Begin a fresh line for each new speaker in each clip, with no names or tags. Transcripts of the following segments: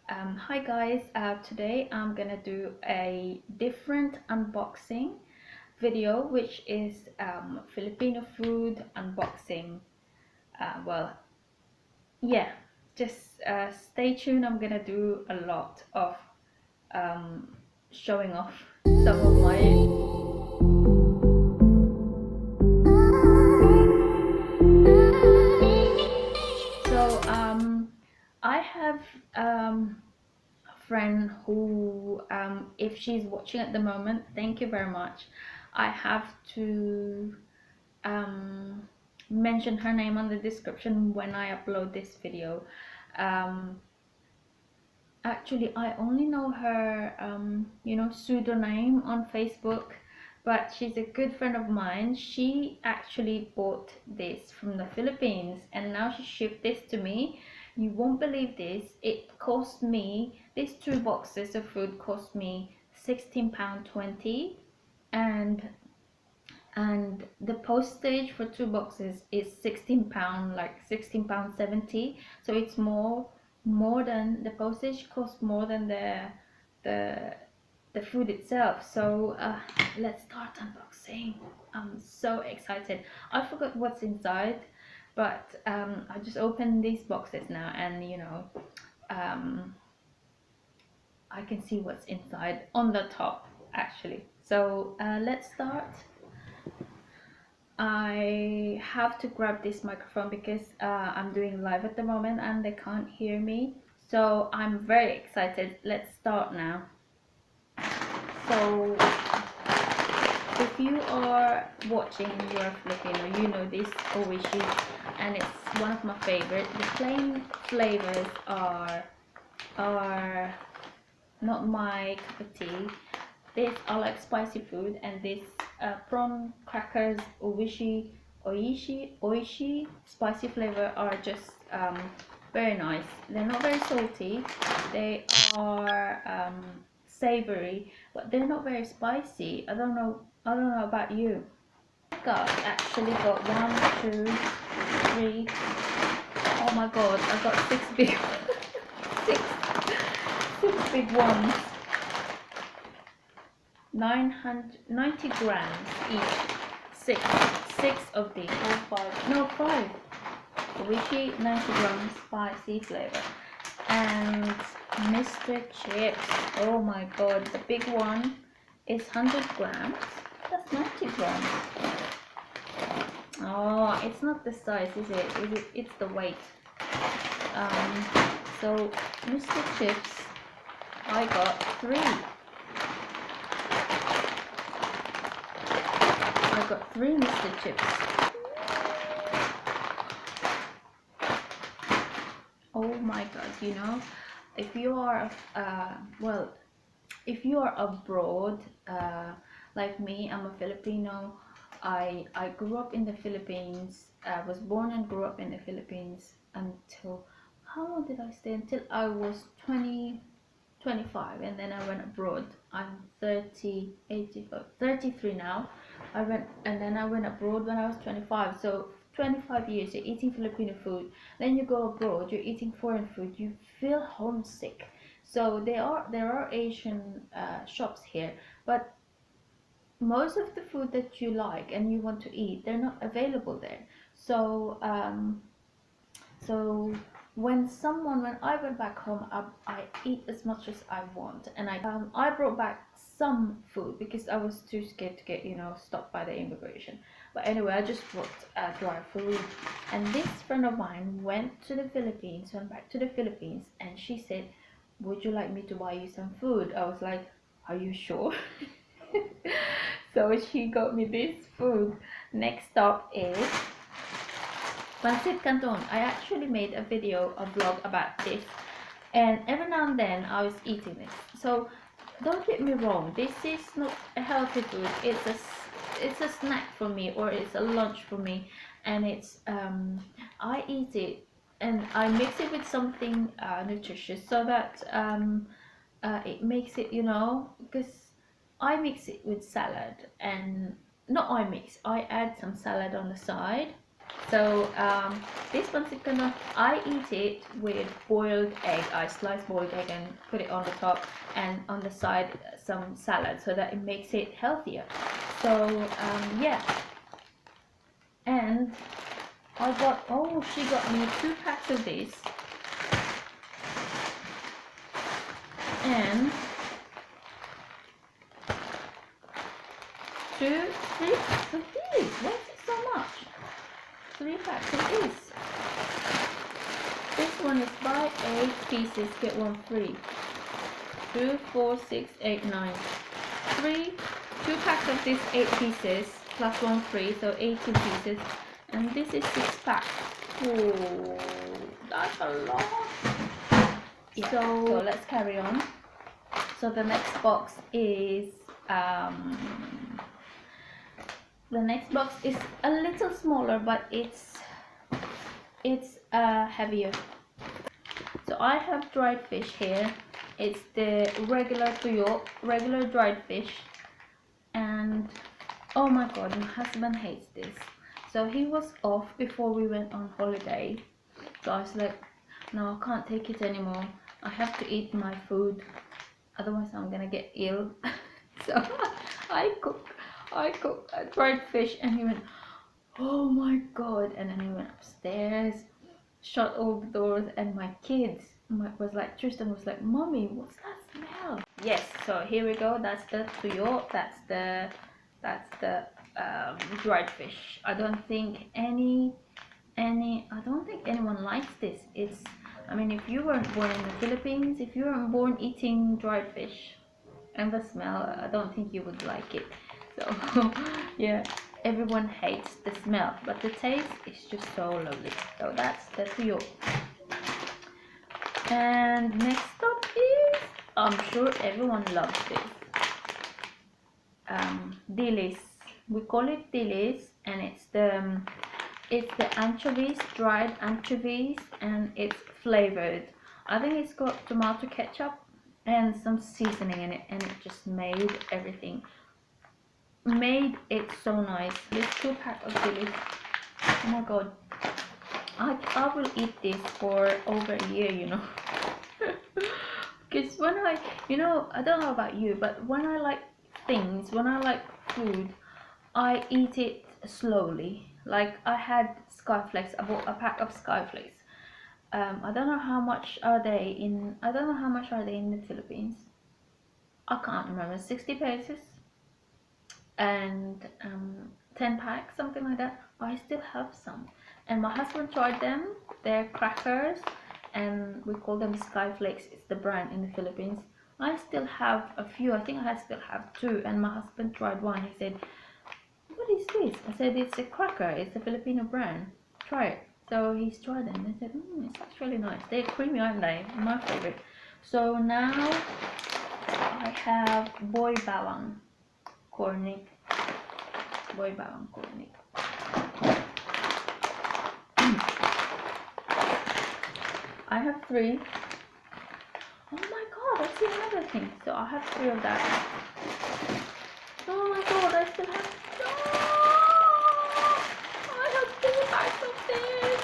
Hi guys, today I'm gonna do a different unboxing video, which is Filipino food unboxing. Well, yeah, just stay tuned. I'm gonna do a lot of um, showing off some of my. So I have a friend who, if she's watching at the moment, thank you very much. I have to um, mention her name on the description when I upload this video. Um, Actually, I only know her, pseudonym on Facebook, but she's a good friend of mine. She actually bought this from the Philippines and now she shipped this to me. You won't believe this. It cost me, these two boxes of food cost me £16.20, and the postage for two boxes is £16, like £16.70. So it's more than the postage costs, more than the the food itself. So let's start unboxing. I'm so excited. I forgot what's inside, but I just opened these boxes now, and um, I can see what's inside on the top actually. So let's start. I have to grab this microphone because I'm doing live at the moment and they can't hear me. So I'm very excited. Let's start now. So if you are watching, you're Filipino, you know this oishi, and it's one of my favorite. The plain flavors are not my cup of tea. These are like spicy food, and this prawn crackers, oishi spicy flavor are just very nice. They're not very salty. They are savory, but they're not very spicy. I don't know about you. Actually got one, two, three. Oh my god, I got six big, six, six big ones. 990 grams each. Six of these.
Or five.
No, five. Oishi 90 grams spicy flavor. And Mr. Chips. Oh my god, the big one is 100 grams. That's 90 grams. Oh, it's not the size, is it? It's the weight. So Mr. Chips, I got three. I got three Mr. Chips. Oh my god, if you are if you are abroad, like me, I'm a Filipino. I grew up in the Philippines. I was born and grew up in the Philippines until, how long did I stay? Until I was 25, and then I went abroad. I'm 33 now. I went abroad when I was 25. So 25 years you're eating Filipino food, then you go abroad, you're eating foreign food, you feel homesick. So there are Asian shops here, but most of the food that you like and you want to eat, they're not available there. So when I went back home, I eat as much as I want, and I brought back some food because I was too scared to get stopped by the immigration. But anyway, I just brought dry food, and this friend of mine went back to the Philippines, and she said, "Would you like me to buy you some food?" I was like, "Are you sure?" So she got me this food. Next stop is Pancit Canton. I actually made a vlog about this, and every now and then I was eating this. So don't get me wrong, this is not a healthy food. It's a snack for me, or it's a lunch for me, and I eat it and I mix it with something nutritious, so that it makes it, because I mix it with salad, and not I mix, I add some salad on the side, So this one's gonna, I eat it with boiled egg. I slice boiled egg and put it on the top, and on the side some salad, so that it makes it healthier. So yeah, and I got, oh, she got me 2 packs of this, and 3 packs of these. Why is it so much? 3 packs of this. This one is buy 8 pieces, get 1 free. 2, 4, 6, 8, 9. 2 packs of this 8 pieces plus 1 free, so 18 pieces. And this is 6 packs. Oh, that's a lot. Yeah. So let's carry on. So the next box is a little smaller, but it's heavier. So I have dried fish here. It's the regular tuyo, regular dried fish, and oh my god, my husband hates this. So he was off before we went on holiday, so I was like, no, I can't take it anymore. I have to eat my food, otherwise I'm gonna get ill. So I cook dried fish, and he went, oh my god, and then he went upstairs, shut all the doors, and my kids was like, Tristan was like, mommy, what's that smell? Yes, so here we go. That's the tuyo, that's the dried fish. I don't think anyone likes this. It's, I mean, if you weren't born in the Philippines, if you weren't born eating dried fish and the smell, I don't think you would like it. So yeah, everyone hates the smell, but the taste is just so lovely. So that's the tuyo. And next up is, I'm sure everyone loves this, dilis. We call it dilis, and it's the anchovies, dried anchovies, and it's flavored. I think it's got tomato ketchup and some seasoning in it, and it just made it so nice. This 2 pack of dilis, oh my god, I will eat this for over a year, you know. Because when I don't know about you, but when I like food, I eat it slowly. Like I had Skyflakes, I bought a pack of Skyflakes. I don't know how much are they in the Philippines. I can't remember, 60 pesos, and 10 packs, something like that. But I still have some, and my husband tried them. They're crackers, and we call them Skyflakes. It's the brand in the Philippines. I still have a few. I think I still have 2, and my husband tried one. He said, what is this? I said, it's a cracker, it's a Filipino brand, try it. So he's tried them, and he said, it's actually nice. They're creamy, aren't they? My favorite. So now I have boy bawang cornic. I have 3. Oh my god, I see another thing. So I have 3 of that. Oh my god, I still have, I have 4 packs of this.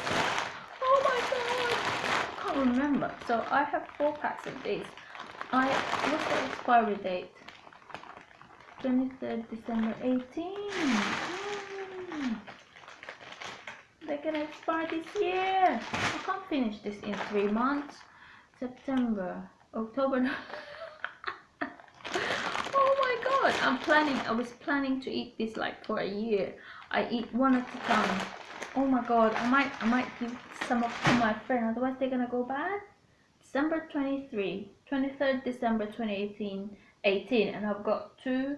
Oh my god, I can't remember. So I have 4 packs of these. What's the expiry date? 23rd December 18. They're gonna expire this year. I can't finish this in 3 months. September, October. Oh my god, I was planning to eat this like for a year. I eat one at a time. Oh my god, I might give some to my friend, otherwise they're gonna go bad. December 23rd December 2018, and I've got two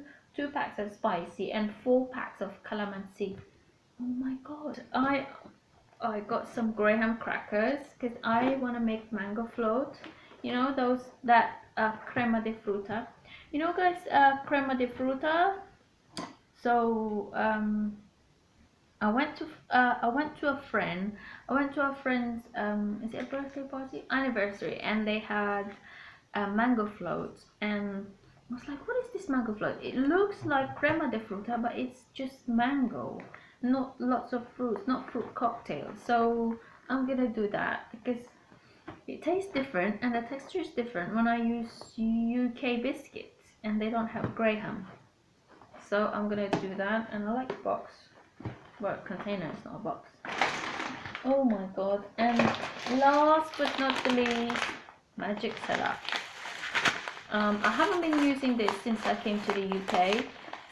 packs of spicy and 4 packs of calamansi. Oh my god, I got some graham crackers because I want to make mango float. You know that crema de fruta. You know, guys, crema de fruta. So I went to a friend's is it a birthday party, anniversary, and they had mango floats, and I was like, what is this mango float? It looks like crema de fruta, but it's just mango. not lots of fruits, not fruit cocktails. So I'm gonna do that because it tastes different and the texture is different when I use UK biscuits and they don't have graham. So I'm gonna do that, and I like box, well, container is not a box. Oh my god! And last but not the least, magic setup. I haven't been using this since I came to the UK.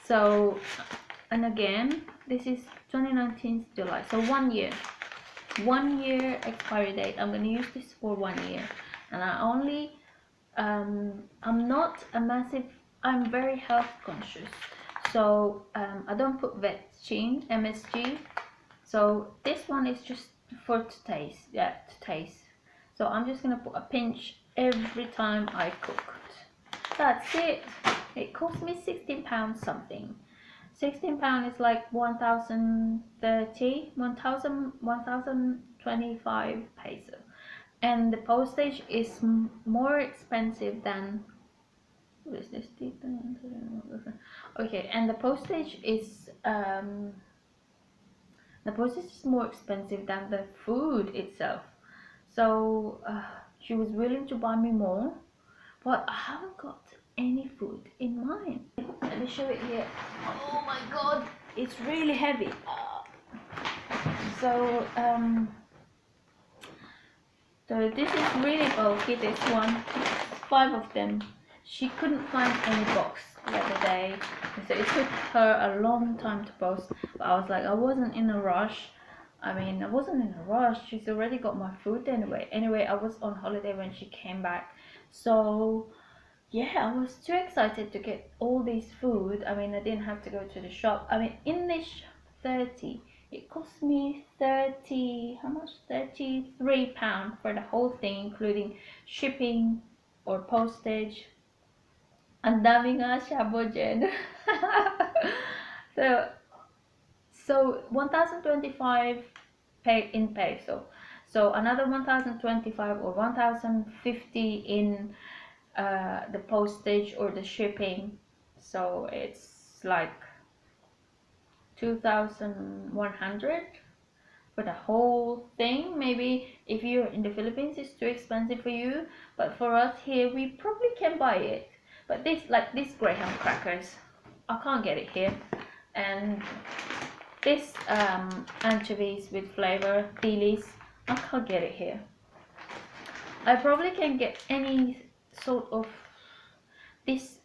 So, and again, this is 2019 July, so 1 year. 1 year expiry date. I'm gonna use this for 1 year, and I only I'm not a massive, I'm very health conscious, so I don't put vet MSG, so this one is just for to taste, yeah, to taste. So I'm just gonna put a pinch every time I cook. That's it. It cost me £16 something. £16 is like 1,030, 1,025 peso, and the postage is more expensive than, what is this? Okay, and the postage is more expensive than the food itself. So she was willing to buy me more, but I haven't got any food in mind. Let me show it here. Oh my god, it's really heavy. So so this is really bulky, this one. 5 of them. She couldn't find any box the other day, so it took her a long time to post. But I was like, I wasn't in a rush. I mean, I wasn't in a rush. She's already got my food anyway. Anyway, I was on holiday when she came back. So yeah, I was too excited to get all this food. I mean, I didn't have to go to the shop. I mean, English 30. It cost me 30, how much? £33 for the whole thing, including shipping or postage. Ang dami nga siya, Bojen. so, so 1,025 pay in peso. So another 1,025 or 1,050 in the postage or the shipping. So it's like 2,100 for the whole thing. Maybe if you're in the Philippines it's too expensive for you, but for us here we probably can buy it. But this, like this graham crackers, I can't get it here. And this anchovies with flavor, dilis, I can't get it here. I probably can get any sort of this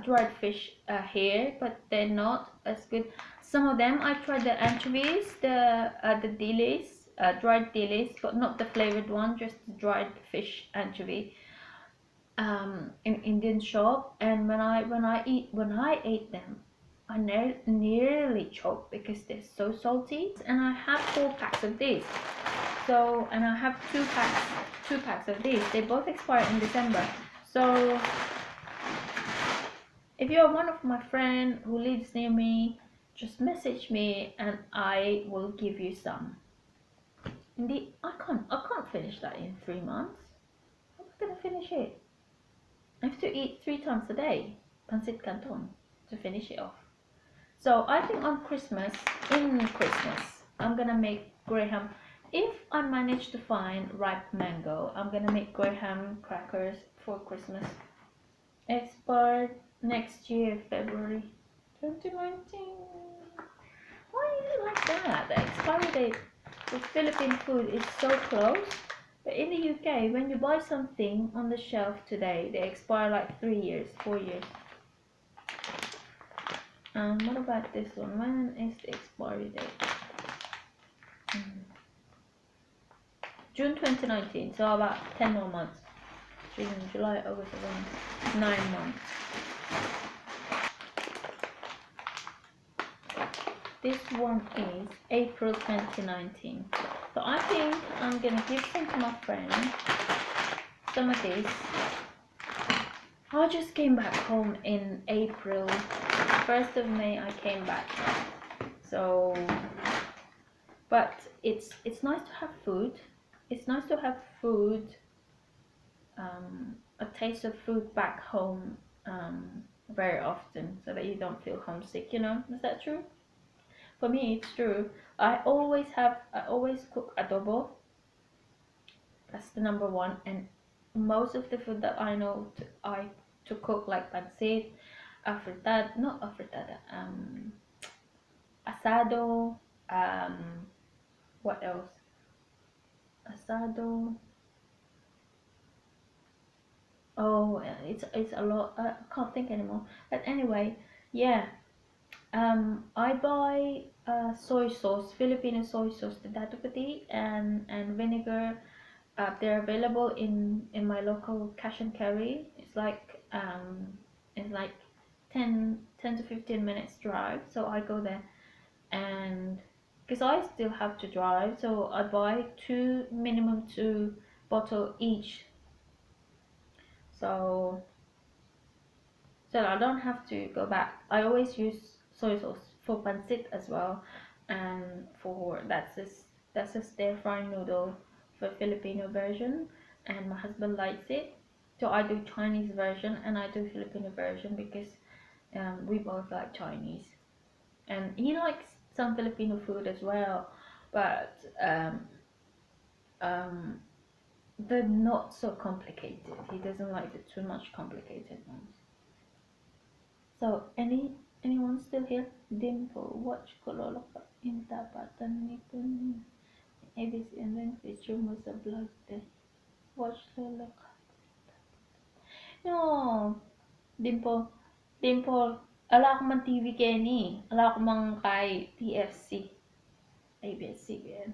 dried fish here, but they're not as good. Some of them, I tried the anchovies, the dilis, dried dilis, but not the flavored one, just the dried fish anchovy in Indian shop. And when I ate them, I nearly choked because they're so salty. And I have 4 packs of these. So, and I have 2 packs of these. They both expire in December. So if you're one of my friends who lives near me, just message me and I will give you some. Indeed, I can't finish that in 3 months. How am I gonna finish it? I have to eat 3 times a day, pancit canton, to finish it off. So I think on Christmas, I'm gonna make graham. If I manage to find ripe mango, I'm gonna make graham crackers for Christmas. Expired next year, February 2019. Why is it like that? The expiry date for Philippine food is so close. But in the UK, when you buy something on the shelf today, they expire like 3 years, 4 years. What about this one? When is the expiry date? June 2019, so about 10 more months. June, July, August, September, 9 months. This one is April 2019. So I think I'm gonna give some to my friend. Some of these. I just came back home in April. 1st of May I came back. So, but it's nice to have food. It's nice to have food, a taste of food back home very often, so that you don't feel homesick, you know? Is that true? For me, it's true. I always cook adobo. That's the number one. And most of the food that I know to cook, like pancit, afritada, not afritada, asado, what else? Asado. Oh, it's a lot. I can't think anymore. But anyway, yeah. I buy soy sauce, Filipino soy sauce, the datapati and vinegar. They're available in my local cash and carry. It's like 10 to 15 minutes drive. So I go there, and because I still have to drive, so I buy two, minimum two bottle each. So I don't have to go back. I always use soy sauce for pancit as well, and for that's a stir fry noodle for Filipino version, and my husband likes it. So I do Chinese version and I do Filipino version because we both like Chinese, and he likes some Filipino food as well, but um, they're not so complicated. He doesn't like the too much complicated ones. So, anyone still here? Dimple, watch Kololo ka in tapatan ni Kun. ABC and then picture mo sa vlog din. Watch Lola ka. No, Dimple. Dimple, ala ko man TV Kenny. Ala ko man kay TFC. ABS-CBN.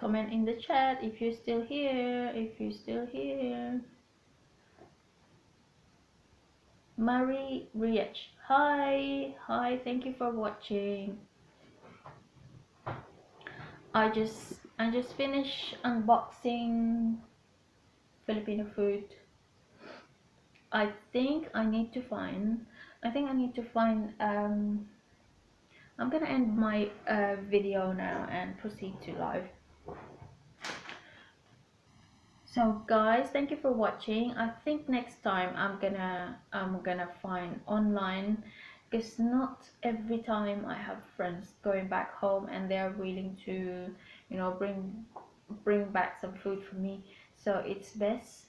Comment in the chat if you're still here. If you're still here. Marie Rich. Hi. Hi. Thank you for watching. I just finished unboxing Filipino food. I think I need to find I'm gonna end my video now and proceed to live. So guys, thank you for watching. I think next time I'm gonna find online, because not every time I have friends going back home and they're willing to, bring back some food for me. So it's best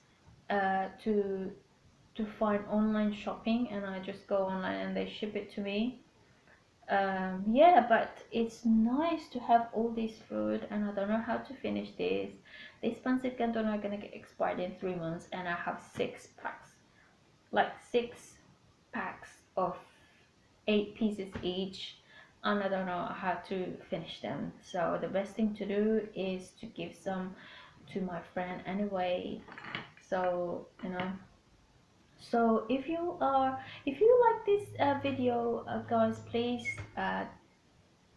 to find online shopping, and I just go online and they ship it to me. Yeah, but it's nice to have all this food, and I don't know how to finish this. This pancit canton are gonna get expired in 3 months, and I have 6 packs, like 6 packs of 8 pieces each, and I don't know how to finish them. So the best thing to do is to give some to my friend anyway. So so if you like this video, guys, please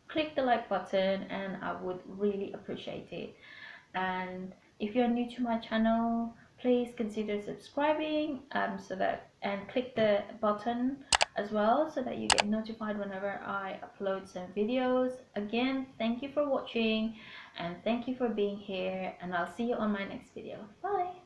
click the like button, and I would really appreciate it. And if you're new to my channel, please consider subscribing, and click the button as well, so that you get notified whenever I upload some videos. Again, thank you for watching, and thank you for being here, and I'll see you on my next video. Bye.